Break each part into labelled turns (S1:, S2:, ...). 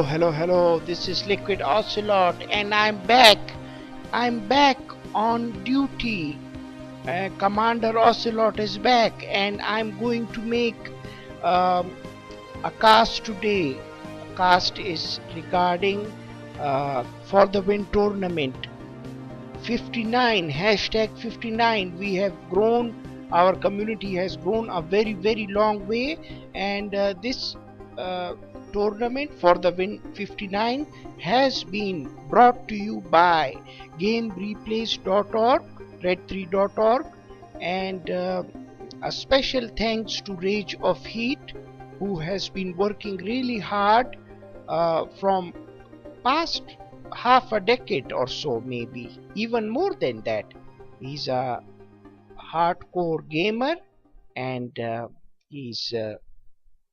S1: Hello. This is Liquid Ocelot, and I'm back. I'm back on duty. Commander Ocelot is back, and I'm going to make a cast today. The cast is regarding for the win tournament. 59 hashtag 59. We have grown. Our community has grown a very long way, and this tournament for the win 59 has been brought to you by gamereplaysorg, red3.org, and a special thanks to Rage of Heat, who has been working really hard from past half a decade or so, maybe even more than that. He's a hardcore gamer, and he's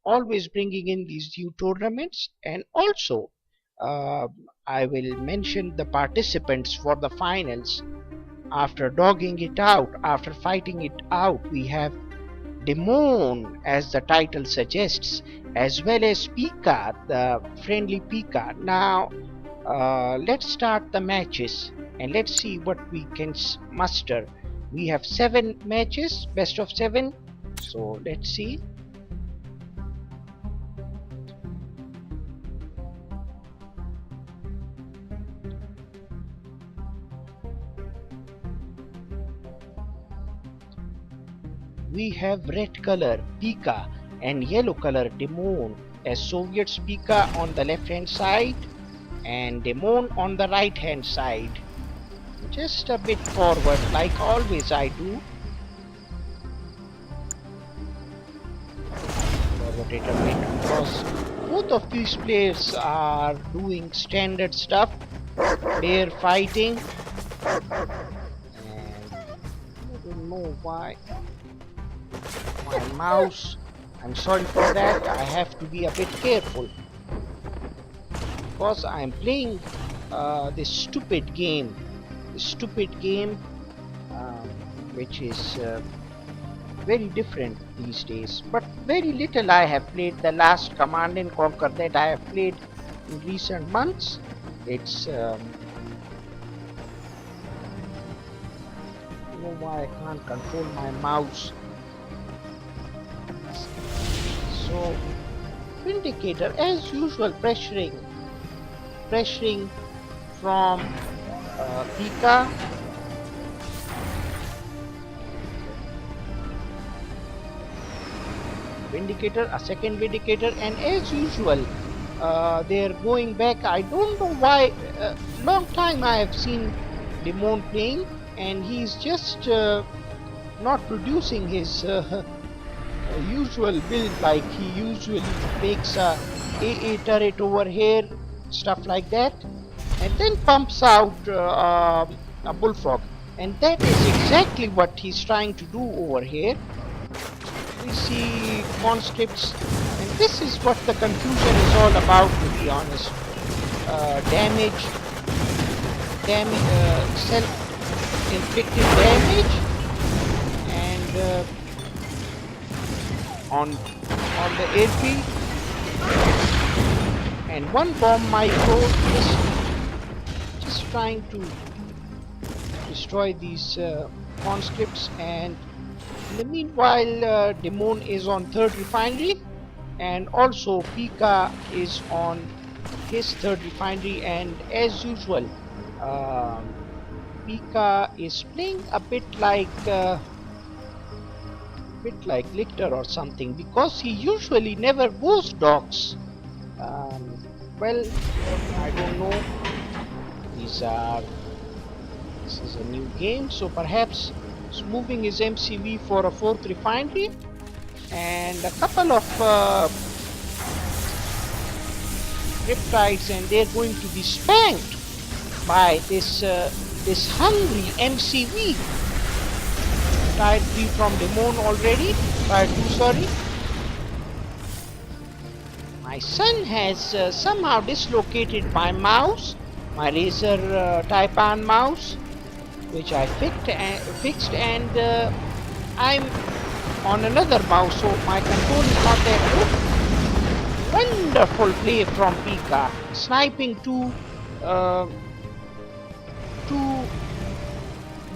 S1: always bringing in these new tournaments. And also I will mention the participants for the finals. After dogging it out, after fighting it out, we have Dimon, as the title suggests, as well as Pika, the friendly Pika. Now let's start the matches and let's see what we can muster. We have 7 matches, best of 7, so let's see. We have red color Pika and yellow color Dimon, as Soviets Pika on the left hand side and Dimon on the right hand side. Just a bit forward, like always I do. Forward it a bit, because both of these players are doing standard stuff, bear fighting, and I don't know why my mouse, I'm sorry for that, I have to be a bit careful, because I'm playing this stupid game, which is very different these days. But very little I have played the last Command and Conquer that I have played in recent months. It's I don't know why I can't control my mouse. So Vindicator, as usual, pressuring from Pika. Vindicator, a second Vindicator, and as usual they're going back. I don't know why. Long time I have seen Dimon playing, and he's just not producing his usual build, like he usually makes a AA turret over here, stuff like that, and then pumps out a bullfrog, and that is exactly what he's trying to do over here. We see conscripts, and this is what the confusion is all about, to be honest. Damage, self-inflicted damage, and on the airfield, and one bomb micro just trying to destroy these conscripts. And in the meanwhile, Dimon is on 3rd refinery, and also Pika is on his 3rd refinery, and as usual Pika is playing a bit like Lictor or something, because he usually never goes docks. Well, I don't know. This is a new game, so perhaps he's moving his MCV for a 4th refinery, and a couple of riptides, and they're going to be spanked by this hungry MCV. Tier 3 from Dimon already. Tier 2, sorry. My son has somehow dislocated my mouse, my Razer Taipan mouse, which I fixed, and I'm on another mouse, so my control is not that good. Wonderful play from Pika, sniping uh, two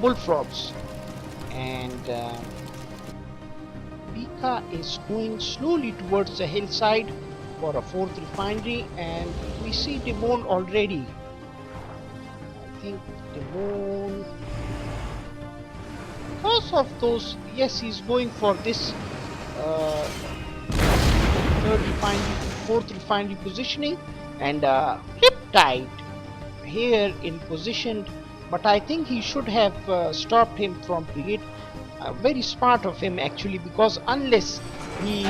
S1: bullfrogs, and Pika is going slowly towards the hillside for a fourth refinery, and we see Dimon already. I think Dimon, because of those, yes, he's going for this third refinery, fourth refinery positioning, and Riptide here in position, but I think he should have stopped him from doing it. Very smart of him actually, because unless he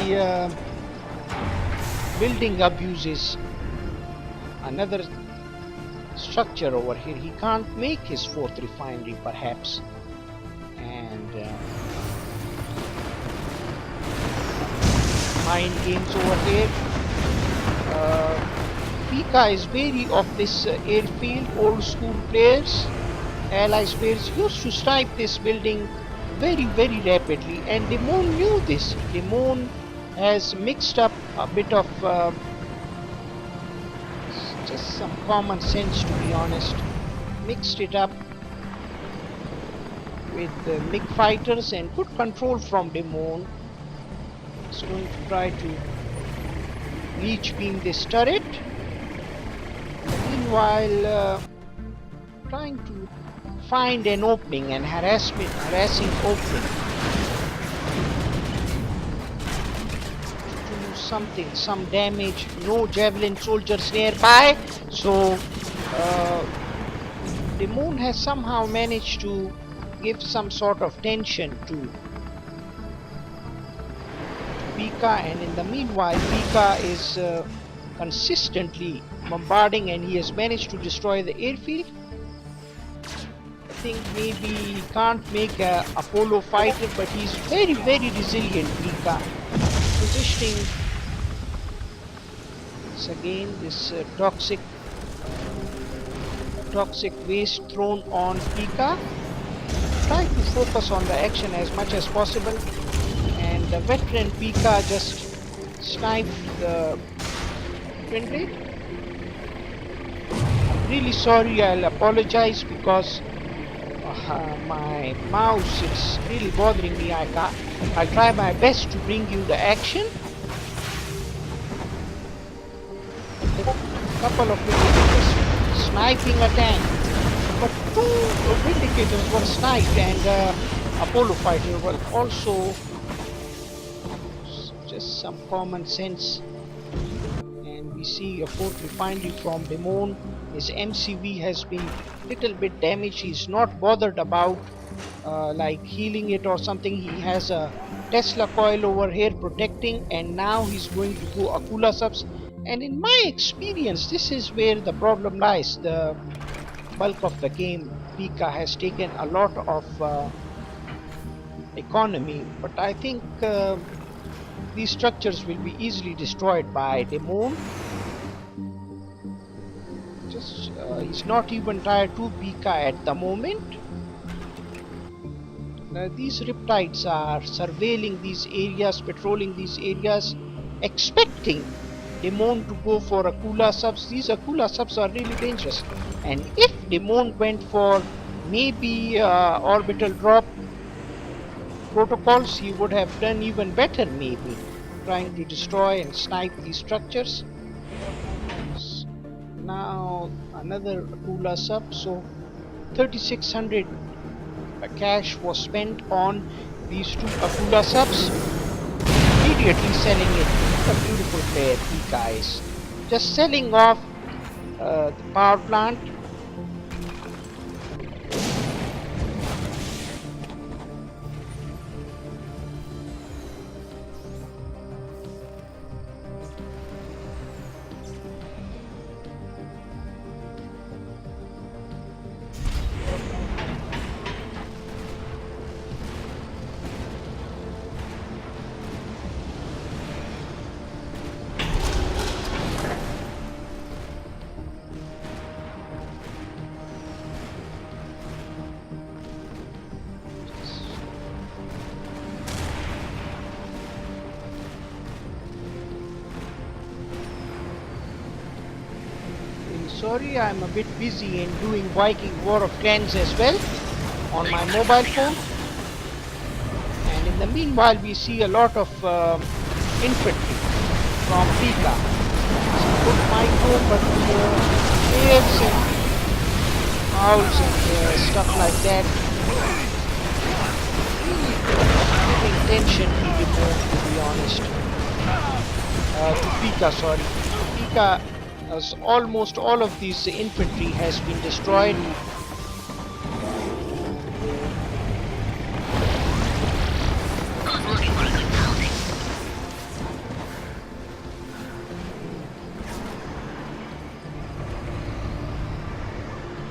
S1: building abuses another structure over here, he can't make his fourth refinery perhaps. And mind games over here. Pika is wary of this airfield. Old school players, allies players used to snipe this building very rapidly, and Dimon knew this. Dimon has mixed up a bit of just some common sense, to be honest, mixed it up with the MiG fighters, and good control from Dimon. He's going to try to leech beam this turret. Meanwhile, trying to find an opening, and harassing opening to do something, some damage. No javelin soldiers nearby, so Dimon has somehow managed to give some sort of tension to Pika, and in the meanwhile Pika is consistently bombarding, and he has managed to destroy the airfield. I think maybe he can't make a Apollo fighter, but he's very resilient, Pika. Positioning once again this toxic waste thrown on Pika. Try to focus on the action as much as possible, and the veteran Pika just sniped the twin blade. I'm really sorry, I'll apologize, because my mouse is really bothering me. I'll try my best to bring you the action. A couple of vindicators sniping a tank, but two vindicators were sniped, and Apollo fighter were also. Just some common sense. And we see a fourth refinery from Dimon. His MCV has been little bit damaged. He's not bothered about like healing it or something. He has a Tesla coil over here protecting, and now he's going to go Akula subs. And in my experience, this is where the problem lies. The bulk of the game, Pika has taken a lot of economy, but I think these structures will be easily destroyed by Dimon. Just he's not even tied to Pika at the moment. These Riptides are surveilling these areas, patrolling these areas, expecting Dimon to go for Akula subs. These Akula subs are really dangerous, and if Dimon went for maybe orbital drop protocols, he would have done even better, maybe trying to destroy and snipe these structures. Now another Akula sub, so 3600 cash was spent on these two Akula subs, immediately selling it. What a beautiful player Pika is, just selling off the power plant. Sorry, I'm a bit busy in doing Viking War of Clans as well on my mobile phone. And in the meanwhile, we see a lot of infantry from Pika. It's a good micro, but bears and owls and stuff like that. Giving tension to Dimon, to be honest. To Pika, sorry. Pika, as almost all of these infantry has been destroyed.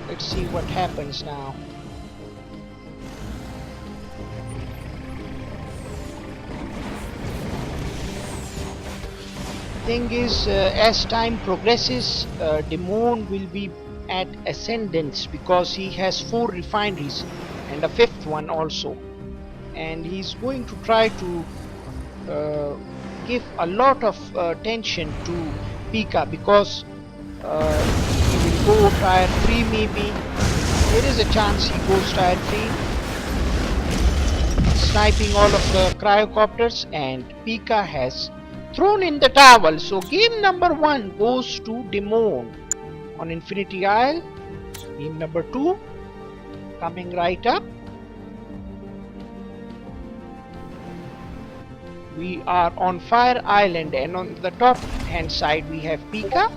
S1: Let's see what happens now. Thing is, as time progresses, Dimon will be at ascendance because he has 4 refineries and a 5th one also, and he's going to try to give a lot of attention to Pika because he will go tier 3 maybe. There is a chance he goes tier 3, sniping all of the cryocopters, and Pika has thrown in the towel. So game number 1 goes to Dimon on Infinity Isle. Game number 2 coming right up. We are on Fire Island, and on the top hand side we have Pika.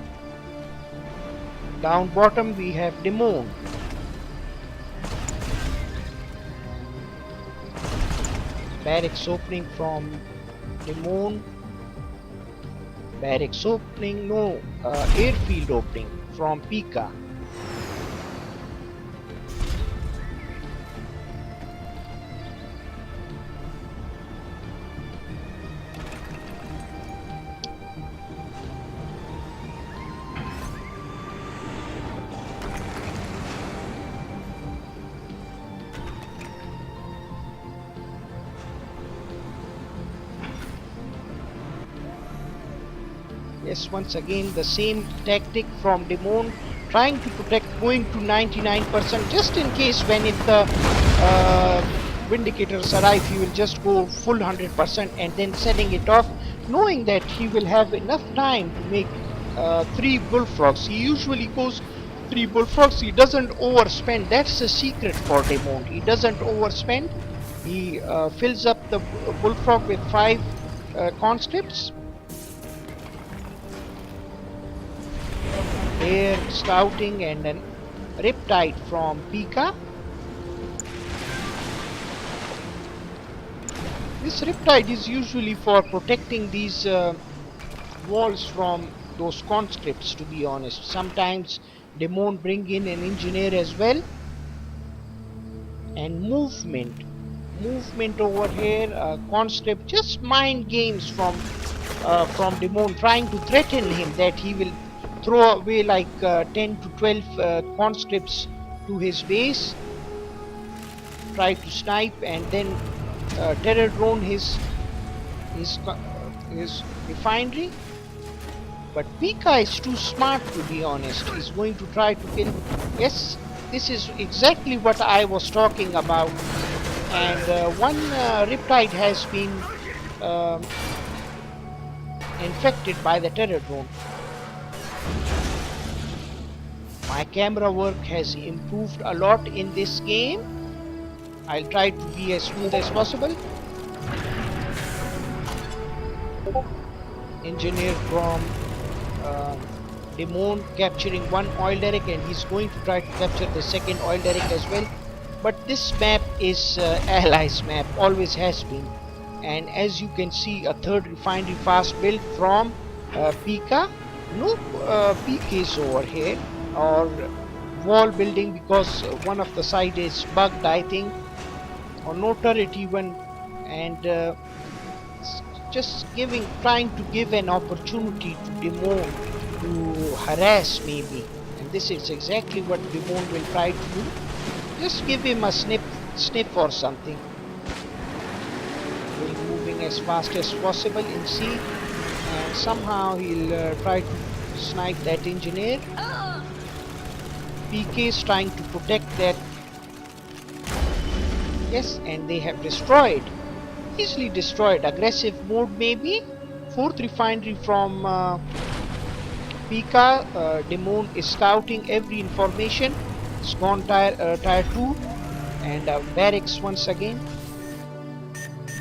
S1: Down bottom we have Dimon. Barracks opening from Dimon. Barracks opening, no, airfield opening from Pika. Yes, once again the same tactic from Dimon, trying to protect, going to 99% just in case when if the Vindicators arrive, he will just go full 100% and then setting it off, knowing that he will have enough time to make 3 bullfrogs. He usually goes 3 bullfrogs, he doesn't overspend. That's the secret for Dimon. He doesn't overspend. He fills up the bullfrog with 5 conscripts. Air scouting and then Riptide from Pika. This Riptide is usually for protecting these walls from those conscripts, to be honest. Sometimes Dimon bring in an engineer as well. And movement over here, conscript, just mind games from Dimon, trying to threaten him that he will throw away like 10 to 12 conscripts to his base, try to snipe and then terror drone his refinery. But Pika is too smart, to be honest. He's going to try to kill. Yes, this is exactly what I was talking about. And one Riptide has been infected by the terror drone. My camera work has improved a lot in this game. I'll try to be as smooth as possible. Engineer from Dimon capturing 1 oil derrick, and he's going to try to capture the 2nd oil derrick as well. But this map is Allies map, always has been. And as you can see, a 3rd refinery fast built from Pika. No PKs over here or wall building because one of the side is bugged, I think, or no turret even, and just trying to give an opportunity to Dimon to harass maybe, and this is exactly what Dimon will try to do. Just give him a snip or something. We're moving as fast as possible in C, and somehow he'll try to snipe that engineer. PK is trying to protect that. Yes, and they have destroyed, easily destroyed. Aggressive mode maybe. Fourth refinery from Pika. Dimon is scouting every information. It's gone tier 2 and barracks once again.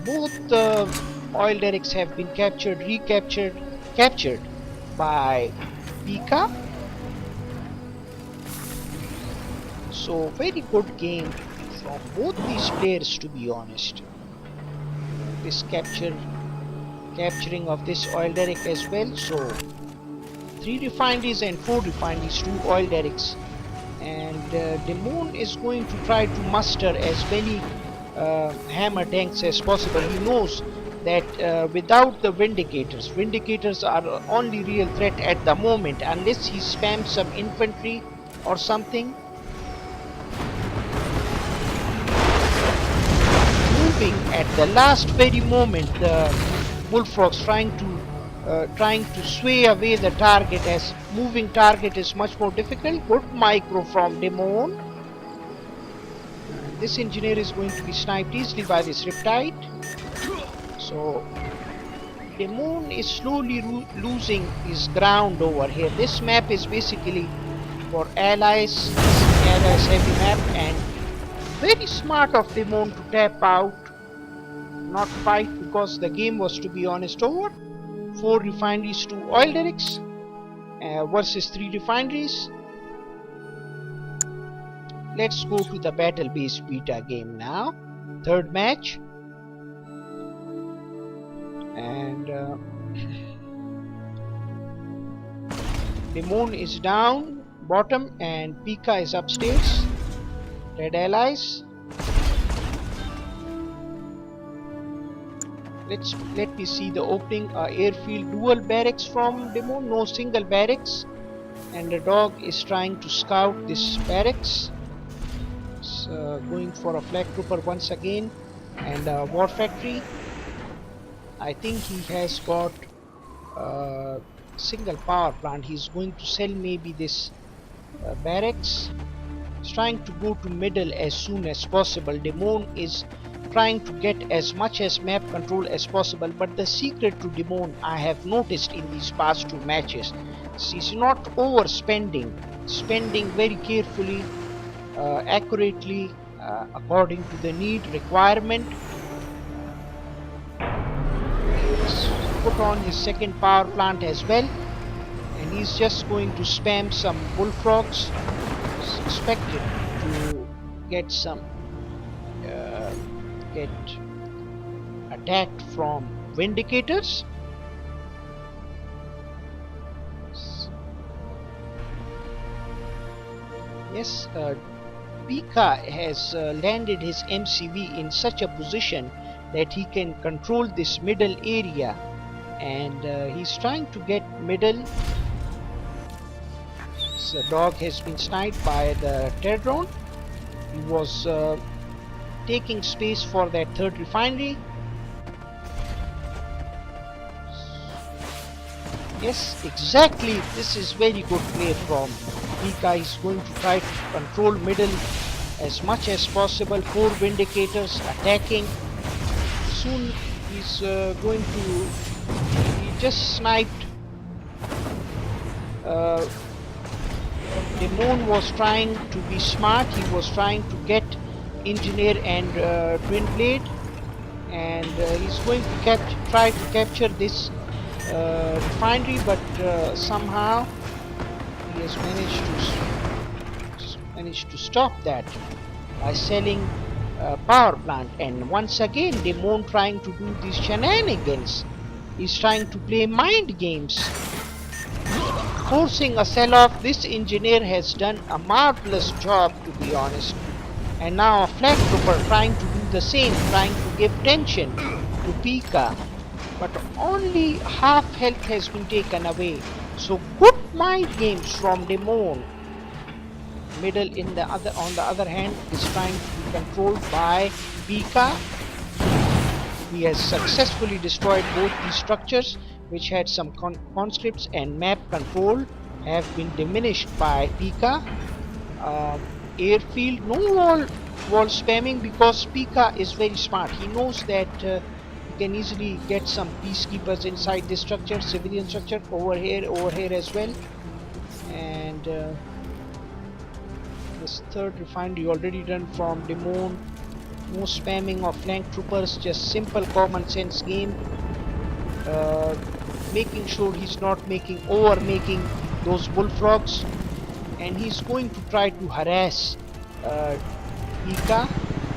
S1: Both oil derricks have been captured, captured by Pika. So very good game from both these players, to be honest. This capturing of this oil derrick as well. So 3 refineries and 4 refineries, 2 oil derricks, and Dimon is going to try to muster as many hammer tanks as possible. He knows that without the Vindicators are the only real threat at the moment, unless he spams some infantry or something. Moving at the last very moment, the bullfrogs trying to sway away the target, as moving target is much more difficult. Good micro from Dimon. This engineer is going to be sniped easily by this Riptide. So Dimon is slowly losing his ground over here. This map is basically for allies, allies heavy map, and very smart of Dimon to tap out, not fight, because the game was, to be honest, over. 4 refineries, 2 oil derricks versus 3 refineries. Let's go to the battle-based beta game now. Third match. And Dimon is down bottom and Pika is upstairs. Red allies. Let me see the opening. Airfield dual barracks from Dimon. No, single barracks. And the dog is trying to scout this barracks. Going for a flag trooper once again, and war factory. I think he has got single power plant. He's going to sell maybe this barracks. He's trying to go to middle as soon as possible. Dimon is trying to get as much as map control as possible, but the secret to Dimon, I have noticed in these past 2 matches, he's not overspending, spending very carefully, accurately, according to the need, requirement. He's put on his second power plant as well, and he's just going to spam some bullfrogs. He's expected to get some get attacked from Vindicators. Yes, Pika has landed his MCV in such a position that he can control this middle area, and he's trying to get middle. The dog has been sniped by the terror drone. He was taking space for that 3rd refinery. Yes, exactly. This is very good play from Pika. Is going to try to control middle as much as possible. 4 Vindicators attacking. Soon he's going to. He just sniped. Dimon was trying to be smart. He was trying to get engineer and twin blade, and he's going to try to capture this refinery, but somehow he has managed to stop that by selling power plant. And once again Dimon trying to do these shenanigans. He's trying to play mind games, forcing a sell-off. This engineer has done a marvelous job, to be honest. And now a flag trooper trying to do the same, trying to give tension to Pika, but only half health has been taken away. So good mind games from Dimon. Middle on the other hand is trying to be controlled by Pika. He has successfully destroyed both these structures, which had some conscripts, and map control have been diminished by Pika. airfield. No wall spamming, because Pika is very smart. He knows that he can easily get some peacekeepers inside this structure, civilian structure, over here as well. And this third refinery already done from Dimon. No spamming of flank troopers, just simple common sense game. Making sure he's not making those bullfrogs, and he's going to try to harass Pika.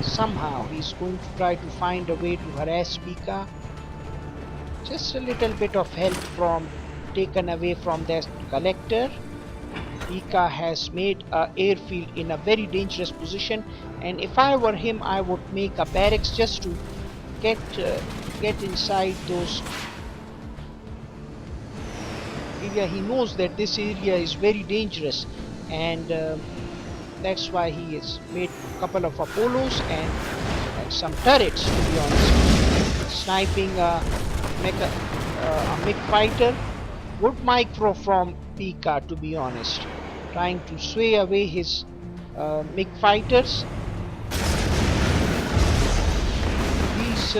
S1: Somehow he's going to try to find a way to harass Pika. Just a little bit of help taken away from that collector. Pika has made an airfield in a very dangerous position, and if I were him, I would make a barracks just to get inside those area. He knows that this area is very dangerous, and that's why he has made a couple of Apollos and some turrets, to be honest. Sniping a MiG fighter. Good micro from Pika, to be honest. Trying to sway away his MiG fighters. These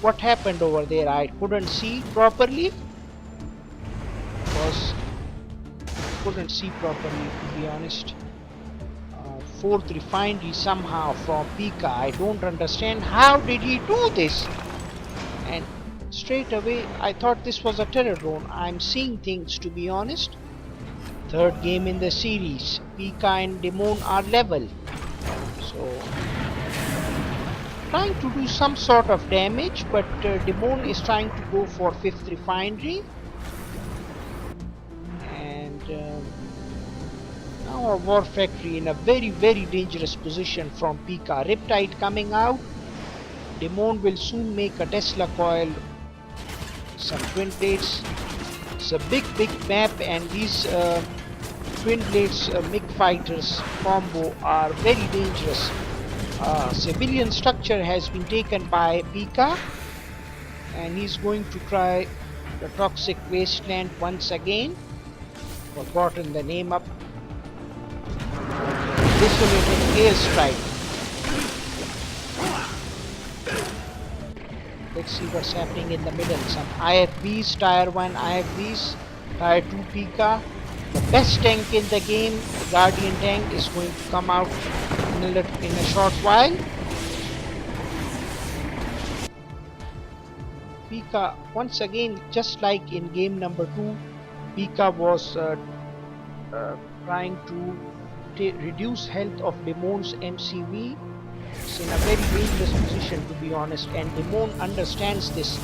S1: what happened over there? I couldn't see properly. Couldn't see properly, to be honest. Fourth refinery somehow from Pika. I don't understand how did he do this. And straight away I thought this was a terror drone. I'm seeing things, to be honest. Third game in the series. Pika and Dimon are level. So trying to do some sort of damage, but Dimon is trying to go for fifth refinery. And now a war factory in a very dangerous position from Pika. Riptide coming out. Dimon will soon make a Tesla coil, some twin blades. It's a big map, and these twin blades MiG fighters combo are very dangerous. Civilian structure has been taken by Pika, and he's going to try the toxic wasteland once again. Forgotten the name up. Desolated airstrike. Let's see what's happening in the middle. Some IFVs, tier 1 IFVs, tier 2 Pika. The best tank in the game, the Guardian tank, is going to come out in a short while. Pika, once again, just like in game number 2, Pika was trying to reduce health of Dimon's MCV. It's in a very dangerous position, to be honest, and Dimon understands this,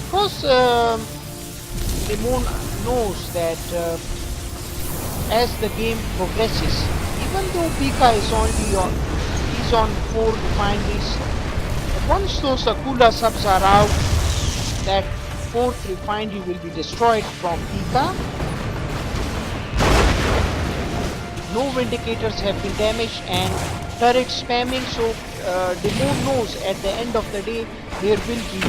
S1: because Dimon knows that as the game progresses, even though Pika is he's on 4 refineries, but once those Akula subs are out, that 4th refinery will be destroyed from Pika. No Vindicators have been damaged, and turret spamming, so Dimon knows at the end of the day there will be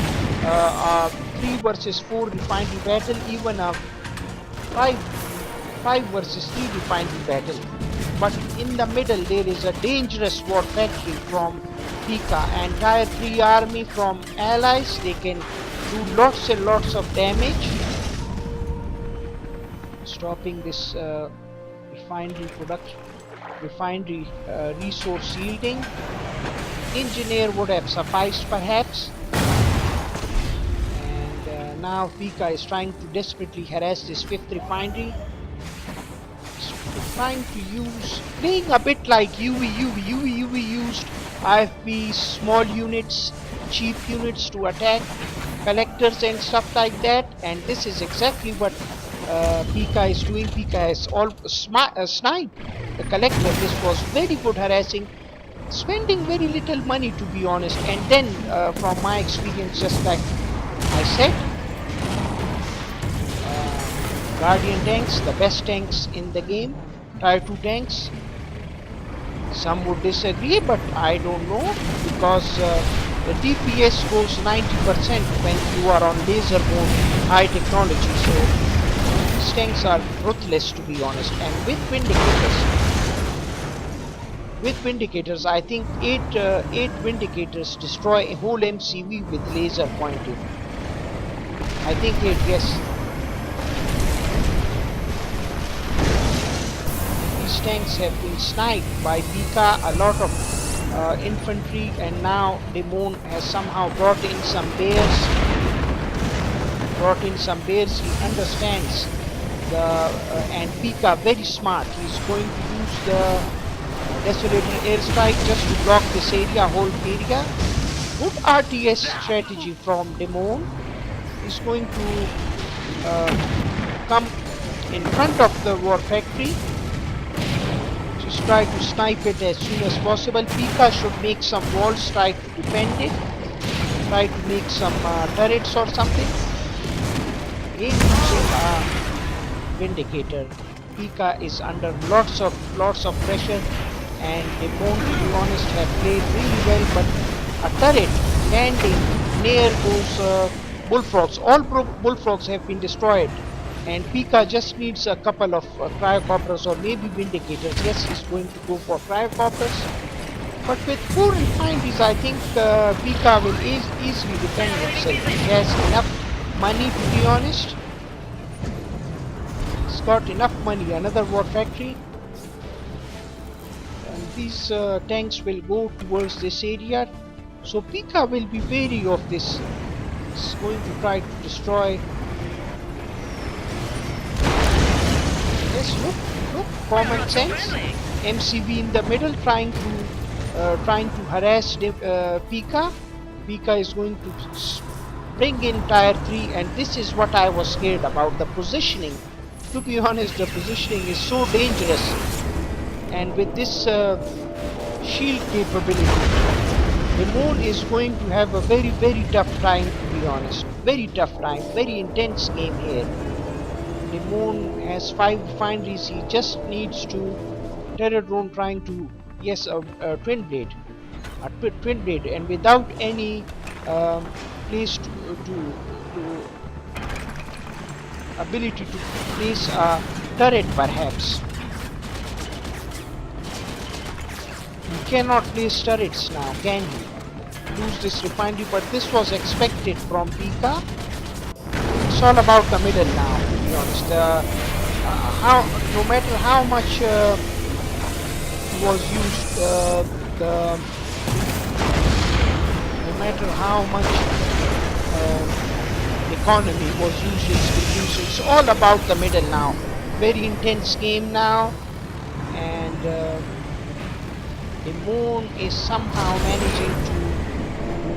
S1: a 3 versus 4 refinery battle, even a 5 versus 3 refinery battle. But in the middle there is a dangerous war factory from Pika and tier 3 army from allies. They can do lots and lots of damage. Stopping this refinery production, refinery resource yielding. Engineer would have sufficed perhaps. And now Pika is trying to desperately harass this 5th refinery. Trying to playing a bit like UV used IFB small units, cheap units to attack collectors and stuff like that, and this is exactly what Pika is doing. Pika has sniped the collector. This was very good harassing, spending very little money, to be honest, and then from my experience, just like I said, Guardian tanks, the best tanks in the game. Tier 2 tanks, some would disagree, but I don't know, because the DPS goes 90% when you are on laser mode, high technology. So These tanks are ruthless, to be honest, and with Vindicators, I think 8 Vindicators destroy a whole MCV with laser pointing. I think 8, yes. These tanks have been sniped by Pika, a lot of infantry, and now Dimon has somehow brought in some bears. He understands the and Pika, very smart. He's going to use the Desolator airstrike just to block this area, whole area. Good RTS strategy from Dimon. He's going to come in front of the war factory. Just try to snipe it as soon as possible. Pika should make some walls, try to defend it. Try to make some turrets or something. In using a Vindicator, Pika is under lots of pressure, and Dimon, to be honest, have played really well. But a turret landing near those bullfrogs, all bullfrogs have been destroyed, and Pika just needs a couple of cryocopters or maybe Vindicators. Yes, he's going to go for cryocopters, but with 4 refineries, I think Pika will easily defend himself. He has enough money, to be honest. He's got enough money. Another war factory, and these tanks will go towards this area, so Pika will be wary of this. He's going to try to destroy. Yes, look, common sense. MCV in the middle trying to harass Pika. Pika is going to bring in tier 3, and this is what I was scared about, the positioning. To be honest, the positioning is so dangerous, and with this shield capability, Dimon is going to have a very, very tough time, to be honest. Very tough time, very intense game here. Dimon has 5 refineries. He just needs to terror drone trying to, yes, a twin blade, and without any place to ability to place a turret, perhaps. You cannot place turrets now, can you? Lose this refinery, but this was expected from Pika. It's all about the middle now, to be honest. No matter how much was used, no matter how much economy was used, it's all about the middle now. Very intense game now, and Dimon is somehow managing to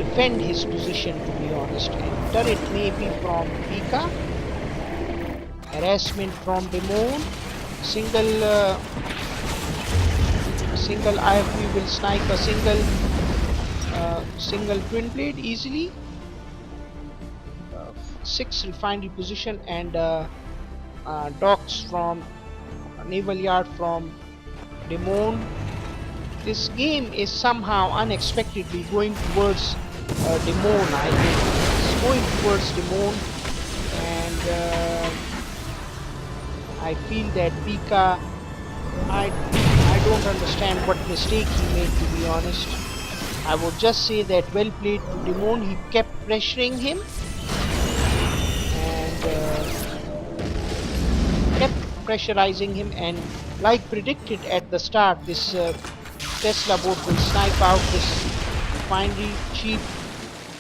S1: defend his position, to be honest. And turret maybe from Pika, harassment from Dimon. Single IFV will snipe a single twin blade easily. 6 refinery position, and docks from naval yard from Dimon. This game is somehow unexpectedly going towards Dimon. I think it's going towards Dimon, and I feel that Pika, I don't understand what mistake he made, to be honest. I would just say that well played to Dimon. He kept pressuring him and kept pressurizing him, and like predicted at the start, this Tesla boat will snipe out this refinery.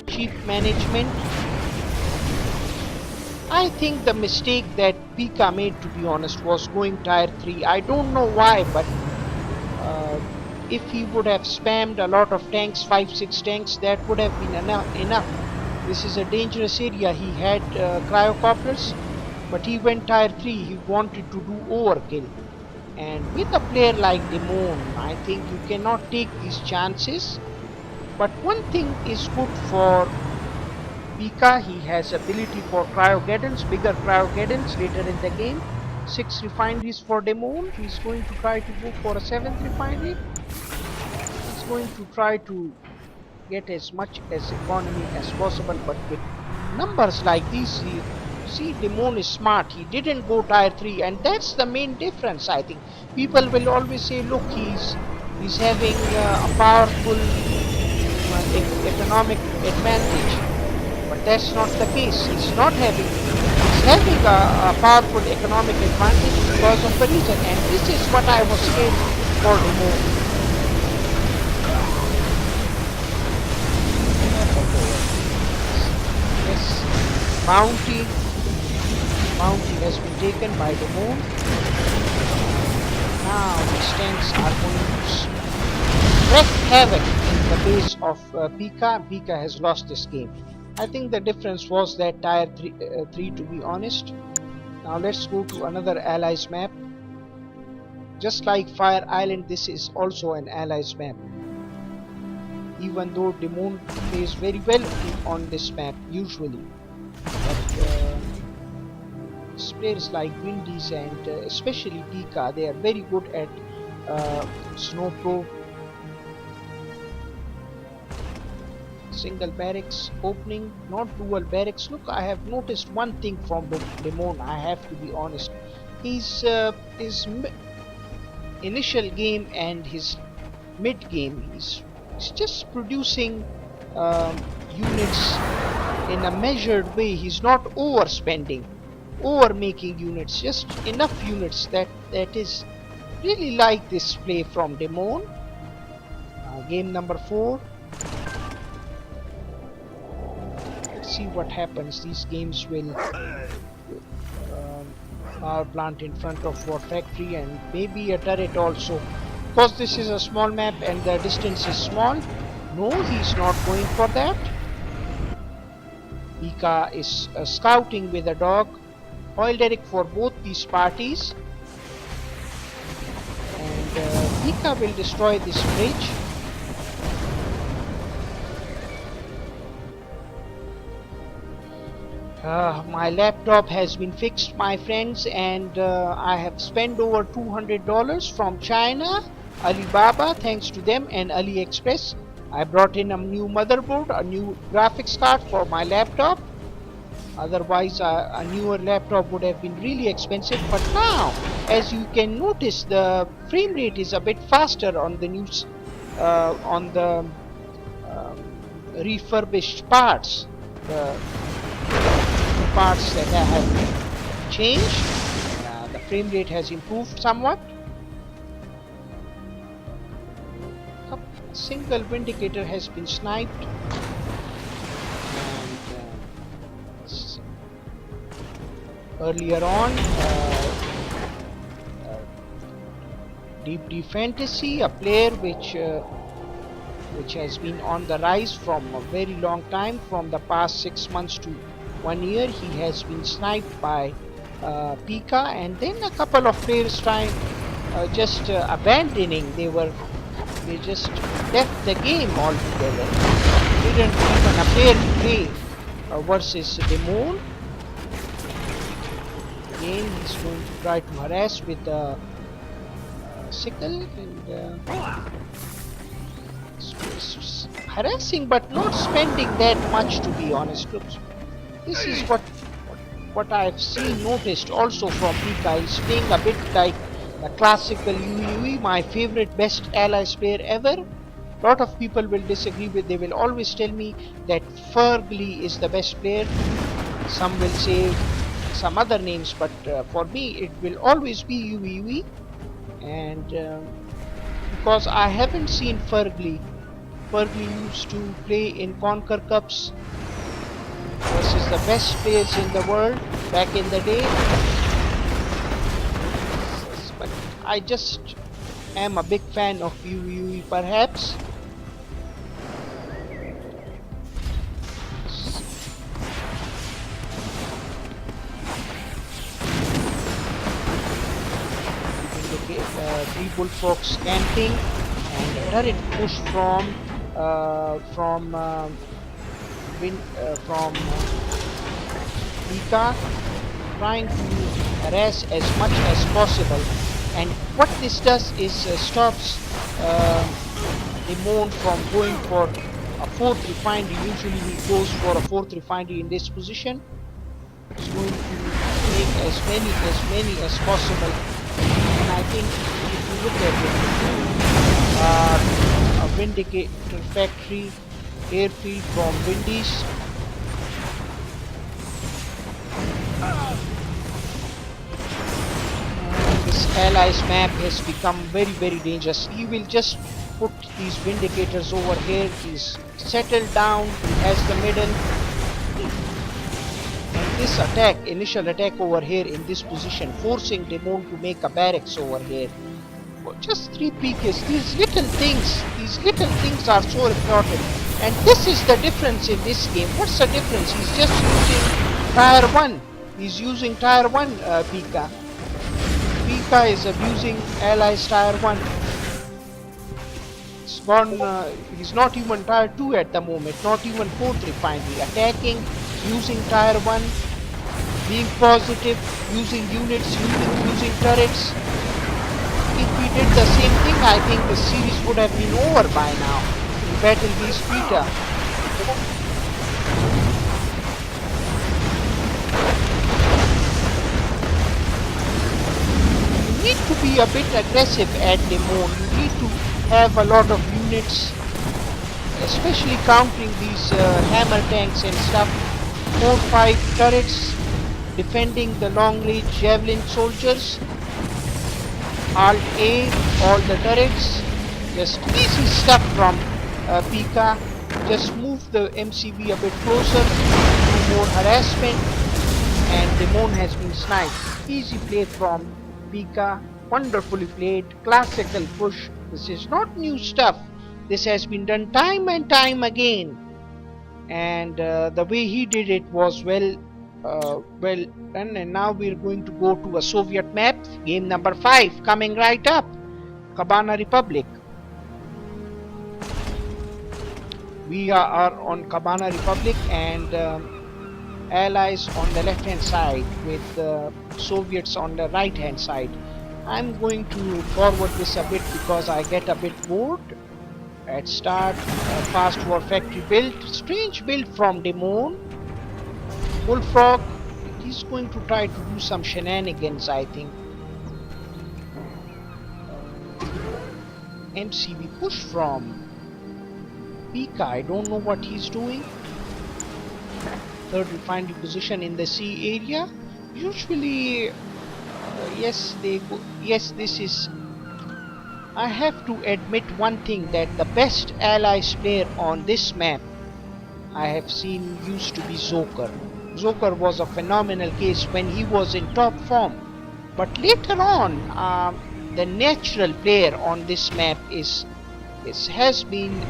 S1: Cheap management. I think the mistake that Pika made, to be honest, was going tier 3. I don't know why, but if he would have spammed a lot of tanks, 5-6 tanks, that would have been enough. This is a dangerous area. He had cryocopters, but he went tier 3. He wanted to do overkill, and with a player like Dimon, I think you cannot take these chances. But one thing is good for Pika. He has ability for cryogeddons, bigger cryogeddons later in the game. 6 refineries for Dimon. He's going to try to go for a 7th refinery. He's going to try to get as much as economy as possible, but with numbers like these, See, Dimon is smart. He didn't go tier 3, and that's the main difference. I think people will always say, look, he's having a powerful economic advantage, but that's not the case. He's having a powerful economic advantage because of a reason, and this is what I was scared for Dimon. Yes, bounty has been taken by the moon. Now these tanks are going to wreak havoc in the base of Pika. Pika has lost this game. I think the difference was that tier 3 to be honest. Now let's go to another allies map. Just like Fire Island, this is also an allies map. Even though Dimon plays very well on this map usually. But players like Windies and especially Pika, they are very good at Snow Pro. Single barracks opening, not dual barracks. Look, I have noticed one thing from Dimon, I have to be honest. His initial game and his mid game, he's just producing units in a measured way. He's not overspending, over making units, just enough units that is really like this play from Dimon. Game number 4. Let's see what happens. These games will power plant in front of war factory and maybe a turret also, because this is a small map and the distance is small. No, he's not going for that. Pika is scouting with a dog. Oil derrick for both these parties, and Pika will destroy this bridge. My laptop has been fixed, my friends, and I have spent over $200 from China, Alibaba, thanks to them, and AliExpress. I brought in a new motherboard, a new graphics card for my laptop. Otherwise a newer laptop would have been really expensive, but now as you can notice the frame rate is a bit faster on the new refurbished parts, the parts that I have changed. The frame rate has improved somewhat. A single Vindicator has been sniped. Earlier on, Deep Fantasy, a player which has been on the rise from a very long time, from the past 6 months to 1 year, he has been sniped by Pika, and then a couple of players trying just abandoning. They just left the game altogether. Didn't even appear to play versus Dimon. Again, he's going to try to harass with the sickle, and harassing but not spending that much, to be honest. Look, this is what I've noticed also from Pika. He's playing a bit like the classical UE, my favorite best allies player ever. Lot of people will disagree with, they will always tell me that Fergly is the best player. Some will say some other names, but for me it will always be UE. And because I haven't seen Fergly used to play in Conquer Cups versus the best players in the world back in the day. But I just am a big fan of UE perhaps. Three bullfrogs camping, and a turret push from Pika, trying to harass as much as possible. And what this does is stops Dimon from going for a 4th refinery. Usually he goes for a 4th refinery in this position. He's going to make as many as possible. And I think if you look at it, a Vindicator factory, airfield from Windies. This allies map has become very dangerous. He will just put these Vindicators over here. He's settled down as the middle. And this attack, initial attack over here in this position, forcing Dimon to make a barracks over here. Just 3 Pikas. These little things are so important. And this is the difference in this game. What's the difference? He's just using tier 1. He's using tier 1 Pika. Pika is abusing allies tier 1. It's gone, he's not even tier 2 at the moment, not even 4th refinery. Attacking, using tier 1, being positive, using units, using turrets. If we did the same thing, I think the series would have been over by now. In Battle vs Pika. You need to be a bit aggressive at Dimon. You need to have a lot of units, especially countering these hammer tanks and stuff. 4-5 turrets defending the long range javelin soldiers. Alt A, all the turrets. Just easy stuff from Pika. Just move the MCV a bit closer, do more harassment, and Dimon has been sniped. Easy play from Pika, wonderfully played, classical push. This is not new stuff. This has been done time and time again, and the way he did it was well done. And now we're going to go to a Soviet map, game number 5, coming right up, Cabana Republic. We are on Cabana Republic, and allies on the left hand side with Soviets on the right hand side. I'm going to forward this a bit because I get a bit bored. At start, fast war factory build, strange build from Dimon. Bullfrog, he's going to try to do some shenanigans, I think. MCV push from Pika, I don't know what he's doing. 3rd refinery position in the sea area. Usually, yes, they go. Yes, this is. I have to admit one thing, that the best allies player on this map I have seen used to be Zoker. Zoker was a phenomenal case when he was in top form, but later on, the natural player on this map has been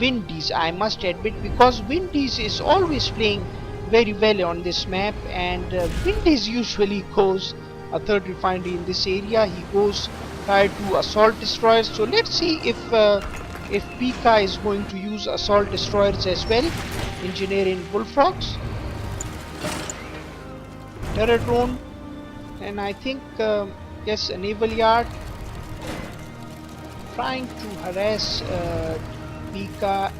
S1: Windies, I must admit, because Windies is always playing very well on this map, and Windies usually goes a 3rd refinery in this area. He goes tier 2 assault destroyers. So let's see if Pika is going to use assault destroyers as well. Engineering bullfrogs, terror drone, and I think yes, a naval yard, trying to harass Pika,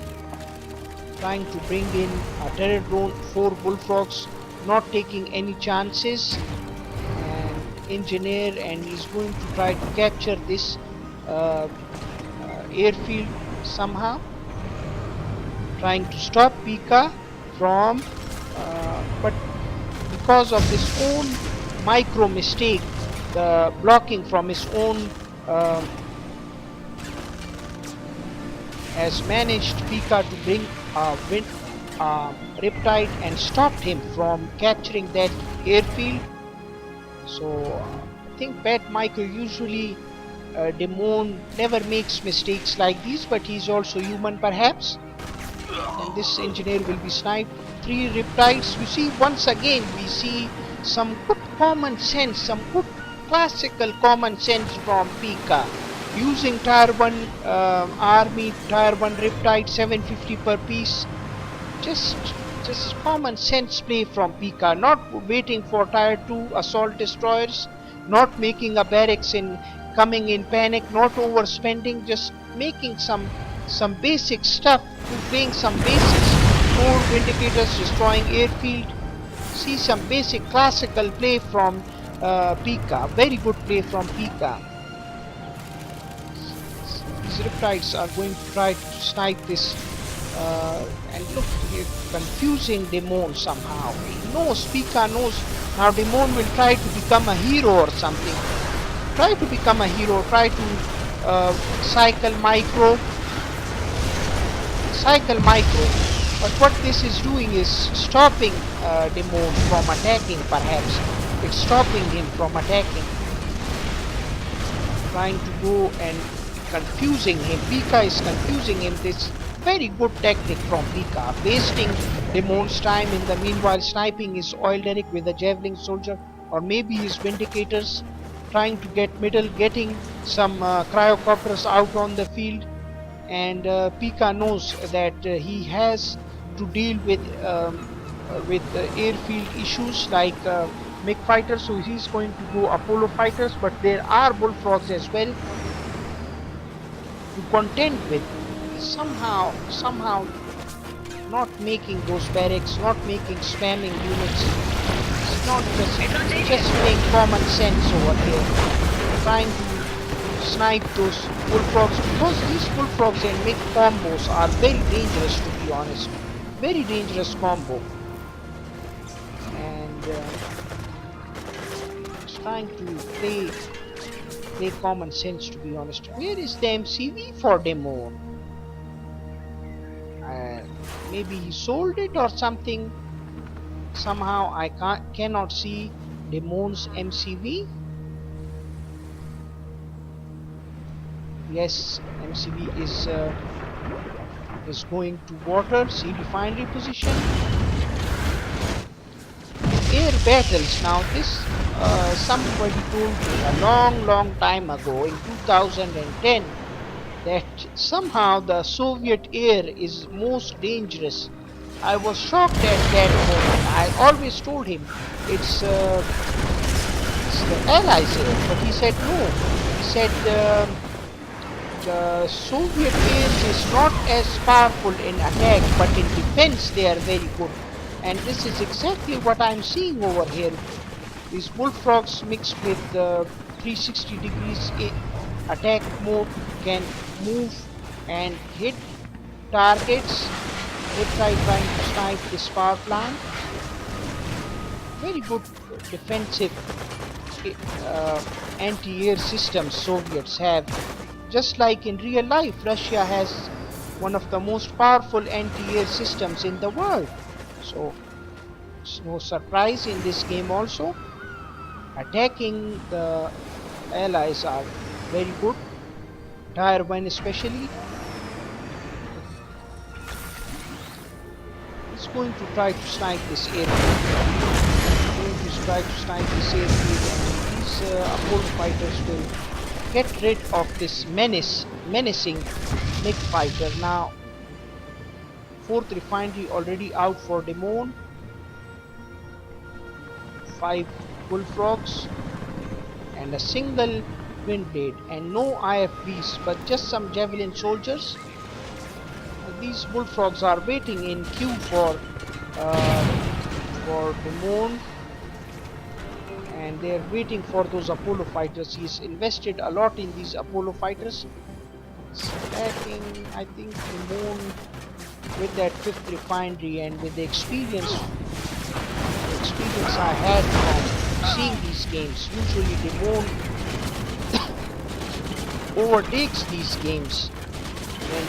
S1: trying to bring in a terror drone, 4 bullfrogs, not taking any chances, and engineer, and he's going to try to capture this airfield somehow, trying to stop Pika from but because of his own micro mistake, the blocking from his own has managed Pika to bring Riptide and stopped him from capturing that airfield. So I think Pat Michael, usually Dimon never makes mistakes like these, but he's also human perhaps. And this engineer will be sniped. 3 Riptides. You see, once again we see some good common sense, some good classical common sense from Pika. Using tier 1 army, tier 1 Riptide, 750 per piece. Just common sense play from Pika. Not waiting for tier 2 assault destroyers, not making a barracks in coming in panic, not overspending, just making some basic stuff, playing some basics. 4 Vindicators destroying airfield, see some basic classical play from Pika. Very good play from Pika. These reptiles are going to try to snipe this, and look, confusing Dimon somehow. He knows, Pika knows now Dimon will try to become a hero or something. Try to become a hero, try to cycle micro. But what this is doing is stopping Dimon from attacking, perhaps. It's stopping him from attacking. Trying to go and confusing him. Pika is confusing him. This very good tactic from Pika. Wasting Dimon's time, in the meanwhile sniping his oil derrick with a javelin soldier, or maybe his vindicators, trying to get middle, getting some cryocopters out on the field. And Pika knows that he has to deal with airfield issues like MiG fighters, so he's going to go Apollo fighters, but there are bullfrogs as well to contend with. Somehow not making those barracks, not making spamming units. It's not just playing common sense over here, trying to snipe those bullfrogs, because these bullfrogs and MiG combos are very dangerous, to be honest. Very dangerous combo. And trying to play common sense, to be honest. Where is the MCV for Dimon? Maybe he sold it or something. Somehow I cannot see Dimon's MCV. Yes, MCV is going to water, sea refinery position. Air battles. Now this, somebody told me a long time ago in 2010 that somehow the Soviet air is most dangerous. I was shocked at that moment. I always told him it's the Allies air, but he said no. He said the Soviet air is not as powerful in attack, but in defense they are very good. And this is exactly what I'm seeing over here. These bullfrogs mixed with 360 degrees attack mode can move and hit targets. They trying to snipe this power plant. Very good defensive anti-air systems Soviets have. Just like in real life, Russia has one of the most powerful anti-air systems in the world. So it's no surprise in this game also. Attacking the allies are very good. Tier 1 especially. It's going to try to snipe this airfield. And these Apollo fighters will get rid of this menacing MiG fighter. Now 4th refinery already out for Dimon. 5 bullfrogs and a single wind blade, and no IFVs but just some javelin soldiers. These bullfrogs are waiting in queue for Dimon, and they are waiting for those Apollo fighters. He's invested a lot in these Apollo fighters. Attacking, I think, Dimon with that 5th refinery, and with the experience I had from seeing these games. Usually Dimon overtakes these games when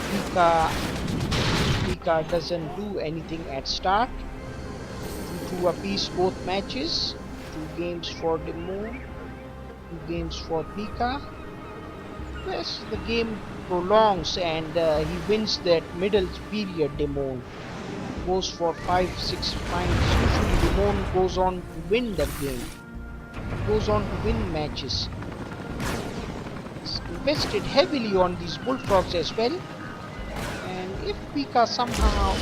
S1: Pika doesn't do anything at start. To appease both matches, 2 games for Dimon, 2 games for Pika. Yes, the game prolongs and he wins that middle period. Dimon goes for 5-6 points. Usually Dimon goes on to win the game, goes on to win matches. He's invested heavily on these bullfrogs as well, and if Pika somehow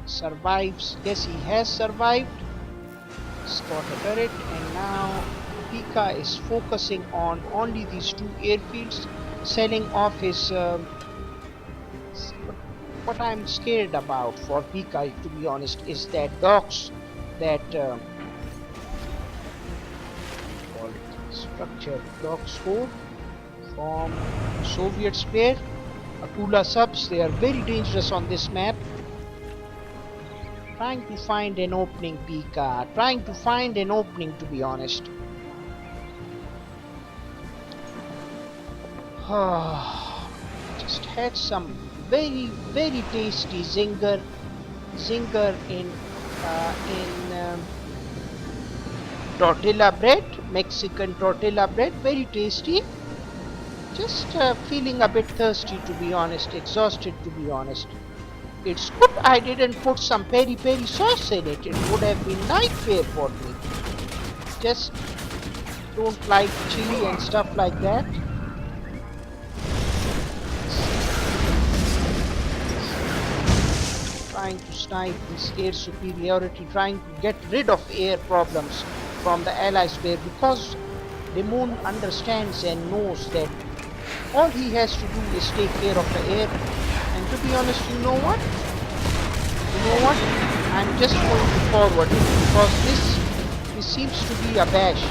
S1: survives, yes, he has survived. He's got a turret, and now Pika is focusing on only these 2 airfields, selling off his what I'm scared about for Pika, to be honest, is that docks that call it structure block score from Soviet player. Akula subs, they are very dangerous on this map. Trying to find an opening, Pika. Trying to find an opening, to be honest. Just had some very tasty zinger in tortilla bread, Mexican tortilla bread, very tasty. Just feeling a bit thirsty, to be honest, exhausted, to be honest. It's good I didn't put some peri sauce in it. It would have been nightmare for me. Just don't like chili and stuff like that. Trying to snipe this air superiority, trying to get rid of air problems from the allies player, because Dimon understands and knows that all he has to do is take care of the air. And to be honest, you know what? I'm just going to forward it, because this seems to be a bash.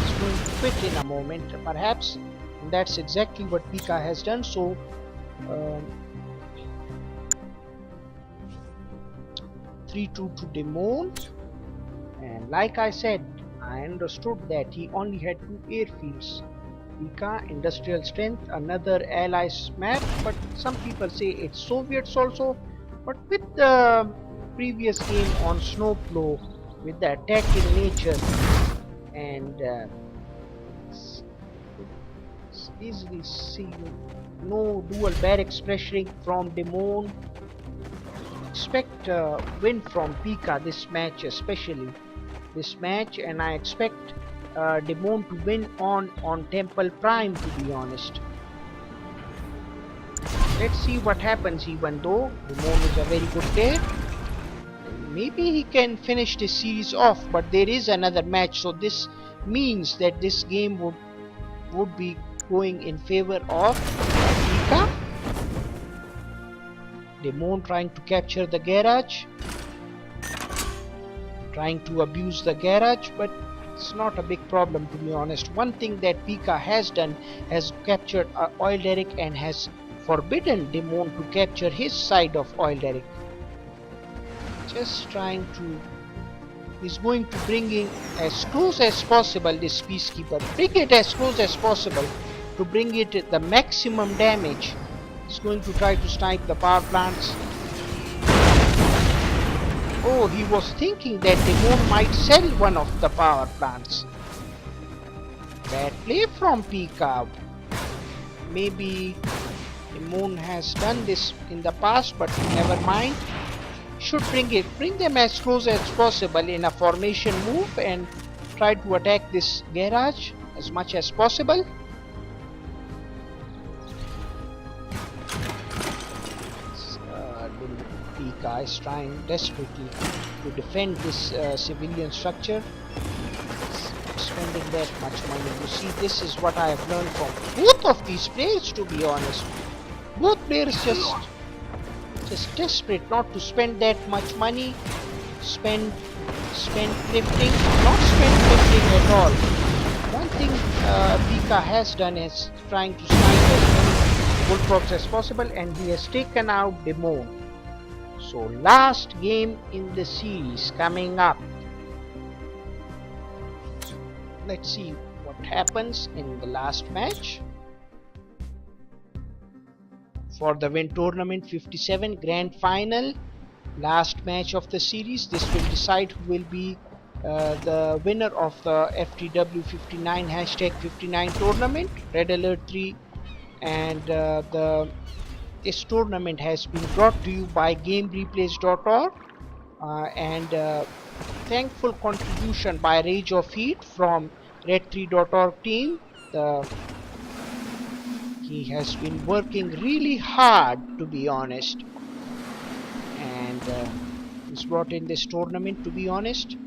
S1: It's going to quit in a moment, perhaps. And that's exactly what Pika has done. So 3-2 to Dimon. And like I said, I understood that he only had 2 airfields. Pika, industrial strength, another allies map, but some people say it's Soviets also. But with the previous game on Snowplow, with the attack in nature, and easily see no dual barracks pressuring from Dimon. Expect win from Pika this match, especially this match, and I expect Dimon to win on Temple Prime, to be honest. Let's see what happens. Even though Dimon is a very good player, maybe he can finish this series off, but there is another match, so this means that this game would be going in favor of Pika. Dimon trying to capture the garage, trying to abuse the garage, but it's not a big problem, to be honest. One thing that Pika has done, has captured oil derrick and has forbidden Dimon to capture his side of oil derrick. Just trying to, he's going to bring in as close as possible this peacekeeper, bring it as close as possible to bring it the maximum damage. He's going to try to snipe the power plants. Oh, he was thinking that Dimon might sell one of the power plants. Bad play from Pika. Maybe Dimon has done this in the past, but never mind. Should bring them as close as possible in a formation move and try to attack this garage as much as possible. Pika is trying desperately to defend this civilian structure, spending that much money. You see, this is what I have learned from both of these players, to be honest. Both players just desperate not to spend that much money, spend thrifting, not spend thrifting at all. One thing Pika has done is trying to snipe as many bullfrogs as possible, and he has taken out Dimon. So last game in the series coming up. Let's see what happens in the last match. For the Win Tournament 57 Grand Final, last match of the series. This will decide who will be the winner of the FTW 59 #59 tournament, Red Alert 3, and this tournament has been brought to you by gamereplaysorg and thankful contribution by Rage of Heat from red3.org team. He has been working really hard, to be honest, and he's brought in this tournament, to be honest.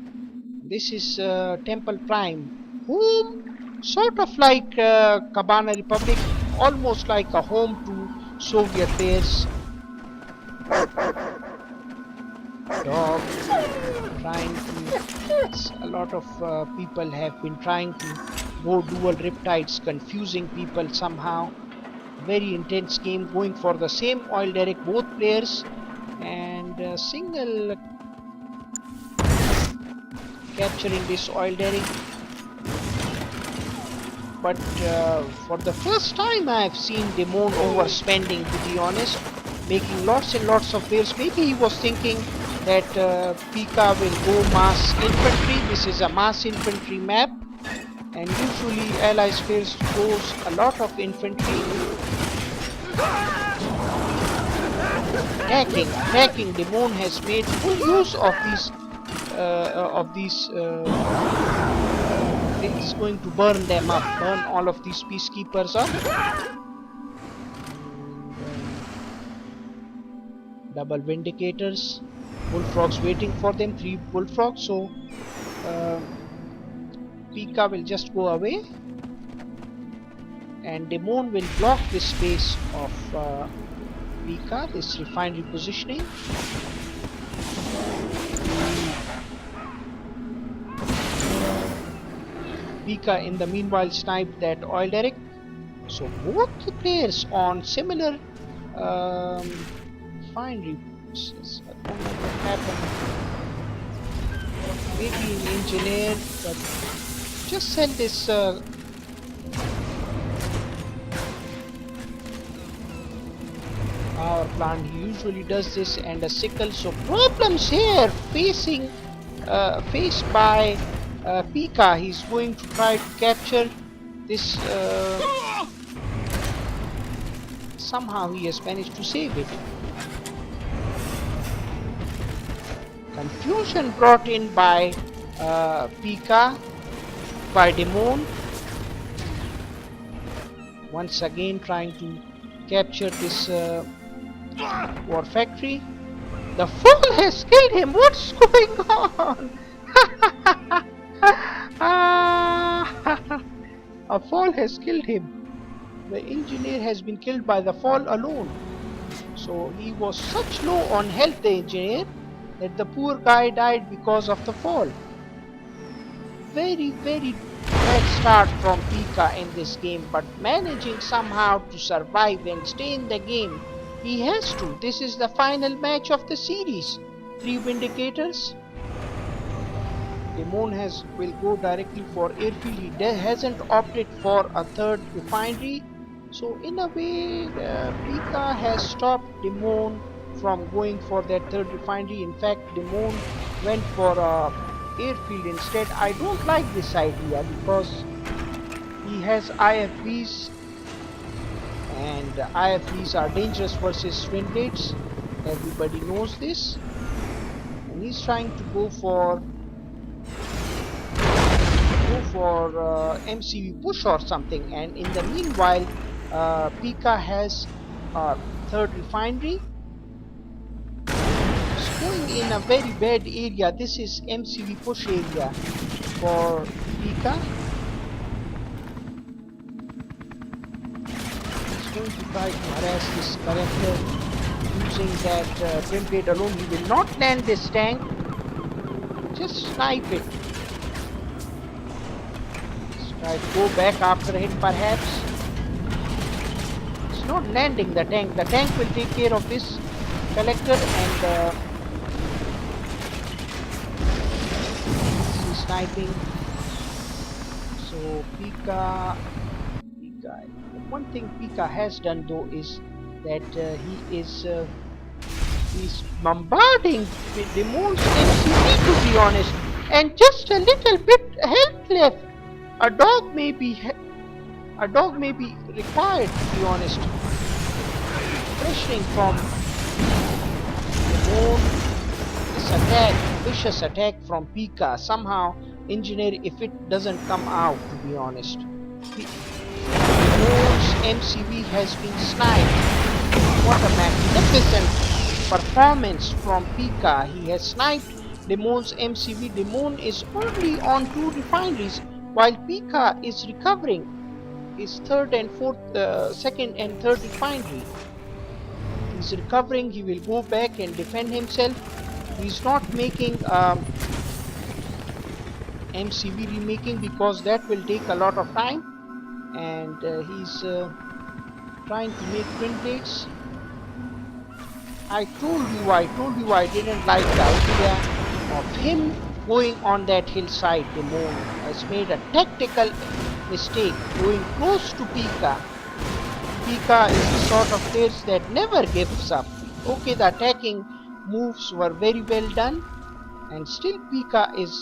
S1: This is Temple Prime, whom sort of like Cabana Republic, almost like a home to Soviet players. Dog trying to. A lot of people have been trying to go dual riptides, confusing people somehow. Very intense game, going for the same oil derrick, both players, and single capturing this oil derrick. But for the first time I have seen Dimon overspending, to be honest, making lots and lots of waves. Maybe he was thinking that Pika will go mass infantry. This is a mass infantry map, and usually allies fails to goes a lot of infantry. Attacking. Dimon has made full use of these. It's going to burn them up, burn all of these peacekeepers up. Double vindicators, bullfrogs waiting for them, 3 bullfrogs. So Pika will just go away, and Dimon will block this space of Pika, this refinery positioning. Pika in the meanwhile sniped that oil derrick. So both the players on similar refinery. I don't know what happened. Maybe an engineer, but just send this power plant. He usually does this, and a sickle. So problems here faced by Pika. He's going to try to capture this. Somehow he has managed to save it. Confusion brought in by Pika, by Dimon. Once again trying to capture this war factory. The fool has killed him. What's going on? A fall has killed him. The engineer has been killed by the fall alone. So he was such low on health, the engineer, that the poor guy died because of the fall. Very bad start from Pika in this game, but managing somehow to survive and stay in the game. He has to. This is the final match of the series. 3 vindicators. Dimon will go directly for airfield. He hasn't opted for a 3rd refinery. So in a way, Pika has stopped Dimon from going for that 3rd refinery. In fact, Dimon went for a airfield instead. I don't like this idea because he has IFVs, and IFVs are dangerous versus twin blades. Everybody knows this, and he's trying to go for MCV push or something. And in the meanwhile, Pika has a 3rd refinery. It's going in a very bad area. This is MCV push area for Pika. He's going to try to harass this character using that twin blade alone. He will not land this tank. Just snipe it. Try to go back after a hit perhaps. It's not landing the tank. The tank will take care of this collector, and he's sniping. So Pika, one thing Pika has done though is that he's bombarding with Dimon's MCV, to be honest, and just a little bit health left. A dog may be required, to be honest. Pressuring from Dimon. This attack, vicious attack from Pika. Somehow, engineer, if it doesn't come out, to be honest. Dimon's MCV has been sniped. What a magnificent performance from Pika. He has sniped Dimon's MCV. Dimon is only on 2 refineries, while Pika is recovering his 2nd and 3rd refinery. He's recovering. He will go back and defend himself. He's not making MCV remaking because that will take a lot of time, and he's trying to make print dates. I told you I didn't like the idea of him going on that hillside. Dimon has made a tactical mistake going close to Pika. Pika is the sort of player that never gives up. Okay, the attacking moves were very well done, and still Pika is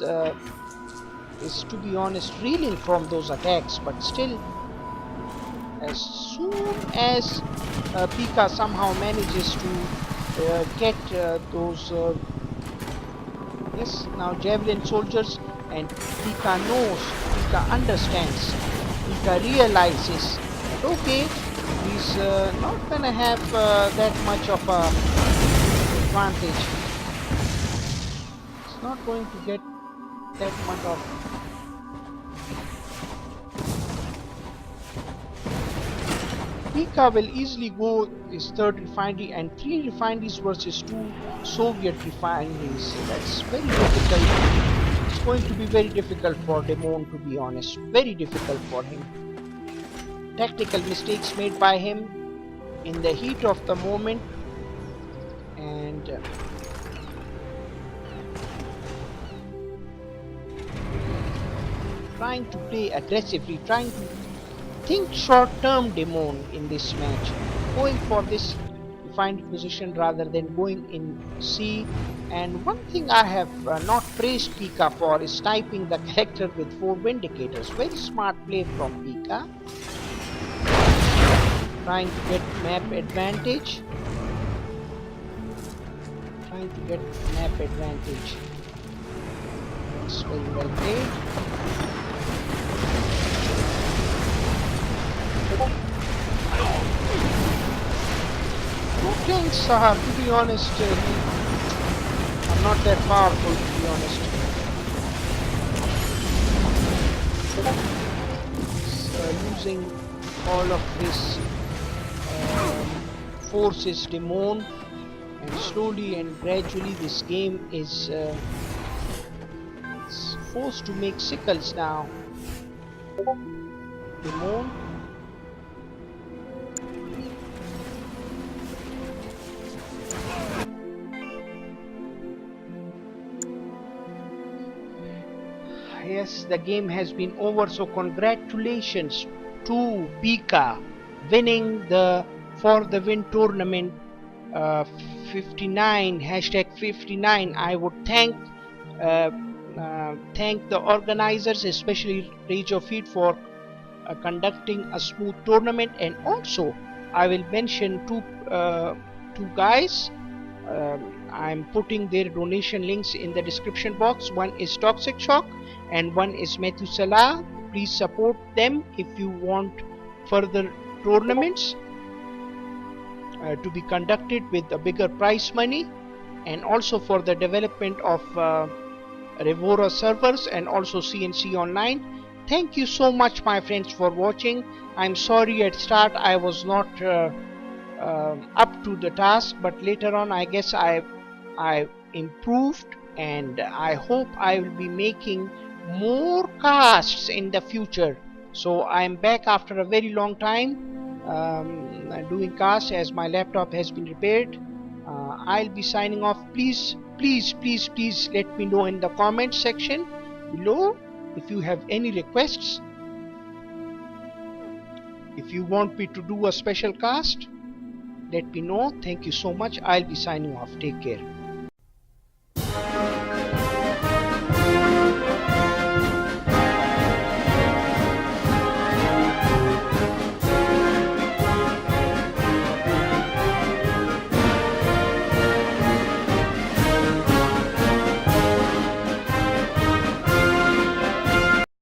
S1: to be honest reeling from those attacks, but still, as soon as Pika somehow manages to get those yes, now javelin soldiers, and Pika knows, Pika understands, Pika realizes that okay, he's not gonna have that much of a advantage. It's not going to get that much of. Pika will easily go his third refinery and 3 refineries versus 2 Soviet refineries. That's very difficult. It's going to be very difficult for Dimon, to be honest. Very difficult for him. Tactical mistakes made by him in the heat of the moment, and trying to play aggressively, trying to think short-term Dimon in this match, going for this refined position rather than going in C. And one thing I have not praised Pika for is typing the character with 4 Vindicators. Very smart play from Pika. Trying to get map advantage. Trying to get map advantage. It's very well played. Tanks, to be honest, I'm not that powerful, to be honest. Using all of his forces, Dimon, and slowly and gradually this game is forced to make sickles now. Dimon. Yes, the game has been over, so congratulations to Pika winning the For the Win tournament 59 #59. I would thank the organizers, especially Rage of Heat, for conducting a smooth tournament, and also I will mention two guys. I'm putting their donation links in the description box. One is Toxic Shock and one is Methuselah. Please support them if you want further tournaments to be conducted with a bigger prize money, and also for the development of Revora servers and also CNC Online. Thank you so much, my friends, for watching. I'm sorry at start I was not up to the task, but later on I guess I improved, and I hope I will be making more casts in the future. So I'm back after a very long time doing casts, as my laptop has been repaired. I'll be signing off. Please let me know in the comment section below if you have any requests, if you want me to do a special cast. Let me know. Thank you so much. I'll be signing off. Take care.